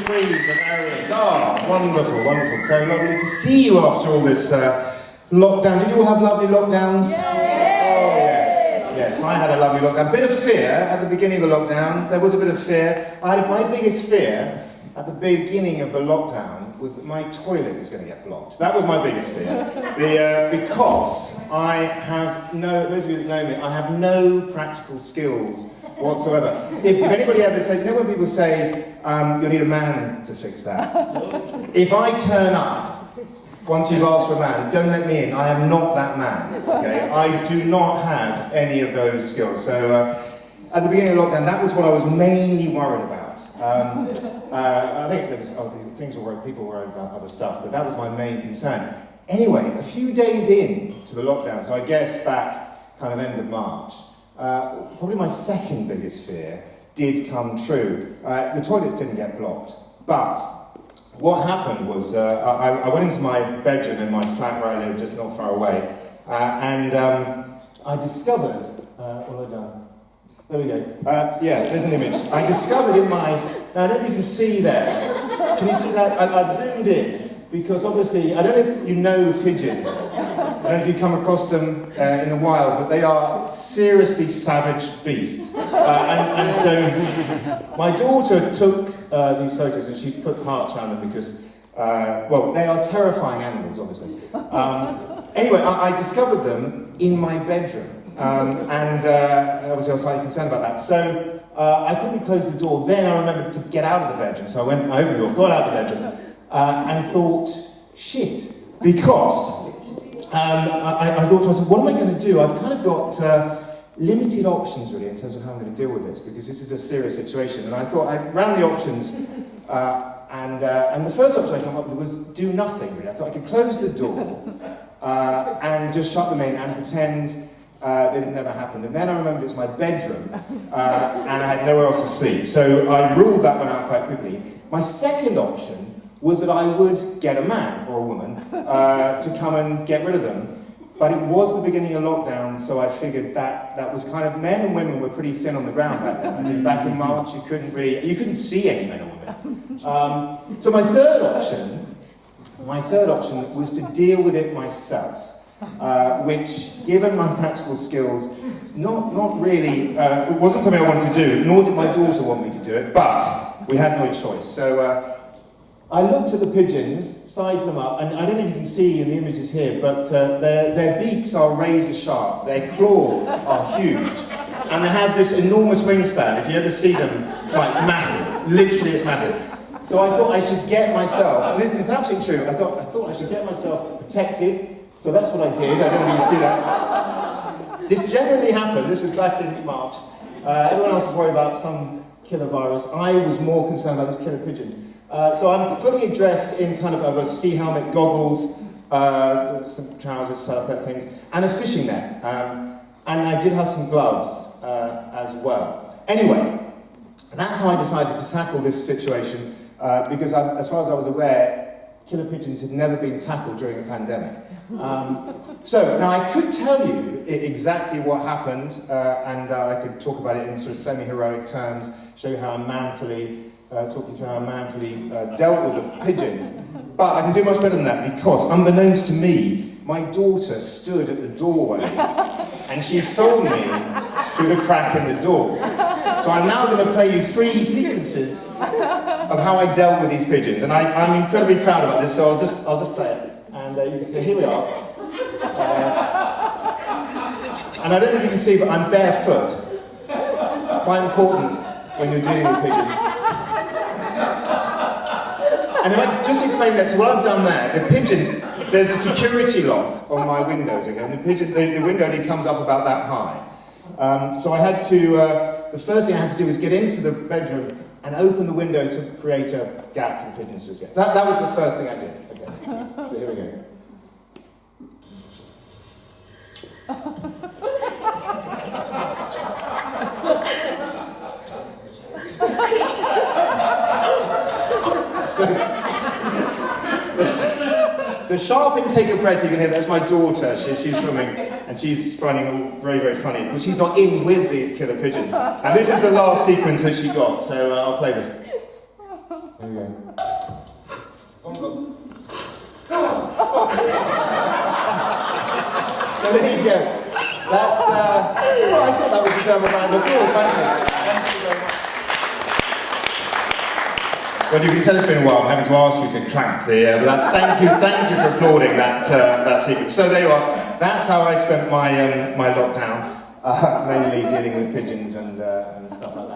free Bavarians. Oh, wonderful, wonderful. So lovely to see you after all this lockdown. Did you all have lovely lockdowns? Yes. Oh, yes. Yes, I had a lovely lockdown. A bit of fear at the beginning of the lockdown. There was a bit of fear. My biggest fear at the beginning of the lockdown was that my toilet was going to get blocked. That was my biggest fear. Because I have those of you that know me, I have no practical skills whatsoever. If anybody ever said, you know when people say, you'll need a man to fix that? If I turn up, once you've asked for a man, don't let me in. I am not that man, okay? I do not have any of those skills. So at the beginning of lockdown, that was what I was mainly worried about. I think there was people were worried about other stuff, but that was my main concern. Anyway, a few days in to the lockdown, so I guess back kind of end of March, probably my second biggest fear did come true. The toilets didn't get blocked, but what happened was I went into my bedroom in my flat where I live, just not far away, and I discovered, what have I done? There we go. Yeah, there's an image. I discovered in my... Now, I don't know if you can see there. Can you see that? I've zoomed in, because obviously, I don't know if you know pigeons. I don't know if you come across them in the wild, but they are seriously savage beasts. And so, my daughter took these photos and she put hearts around them because, well, they are terrifying animals, obviously. Anyway, I discovered them in my bedroom. And obviously I was slightly concerned about that. So I couldn't close the door. Then I remembered to get out of the bedroom. So I opened the door, got out of the bedroom, and thought, shit. Because I thought to myself, what am I going to do? I've kind of got limited options really in terms of how I'm going to deal with this, because this is a serious situation. And I thought, I ran the options, and the first option I came up with was do nothing really. I thought I could close the door and just shut them in and pretend that it never happened. And then I remembered it was my bedroom, and I had nowhere else to sleep. So I ruled that one out quite quickly. My second option was that I would get a man or a woman to come and get rid of them. But it was the beginning of lockdown, so I figured that was kind of, men and women were pretty thin on the ground back then. I think back in March, you couldn't see any men or women. So my third option was to deal with it myself. Which, given my practical skills, it's not really, it wasn't something I wanted to do, nor did my daughter want me to do it, but we had no choice. So I looked at the pigeons, sized them up, and I don't know if you can see in the images here, but their beaks are razor sharp, their claws are huge, and they have this enormous wingspan. If you ever see them, it's massive, literally it's massive. So I thought I should get myself, and this is absolutely true, I thought I should get myself protected. So that's what I did. I don't know if you see that. This generally happened. This was back in March. Everyone else was worried about some killer virus. I was more concerned about this killer pigeon. So I'm fully dressed in kind of a ski helmet, goggles, some trousers, salopette things, and a fishing net. And I did have some gloves as well. Anyway, that's how I decided to tackle this situation, because as far as I was aware, killer pigeons had never been tackled during a pandemic. So, now I could tell you exactly what happened, and I could talk about it in sort of semi-heroic terms, show you how I manfully, talk you through how I manfully dealt with the pigeons. But I can do much better than that, because unbeknownst to me, my daughter stood at the doorway, and she filmed me through the crack in the door. So I'm now going to play you 3 sequences of how I dealt with these pigeons, and I'm incredibly proud about this, so I'll just play it. And you can see, here we are. And I don't know if you can see, but I'm barefoot. Quite important when you're dealing with pigeons. And if I just explain that, so what I've done there, the pigeons, there's a security lock on my windows again. The window only comes up about that high. So I had to, the first thing I had to do was get into the bedroom and open the window to create a gap for the pigeons to escape. So that was the first thing I did. Okay. So here we go. So, the sharp intake of breath you can hear, that's my daughter. She's filming, and she's finding it very, very funny, but she's not in with these killer pigeons. And this is the last sequence that she got, so I'll play this. Here we go. So there you go. That's, well, I thought that would deserve a round of applause, frankly. Thank you very much. Well, you can tell it's been a while. I'm having to ask you to clap there, but that's, thank you for applauding that sequence. So there you are. That's how I spent my lockdown, mainly dealing with pigeons and stuff like that.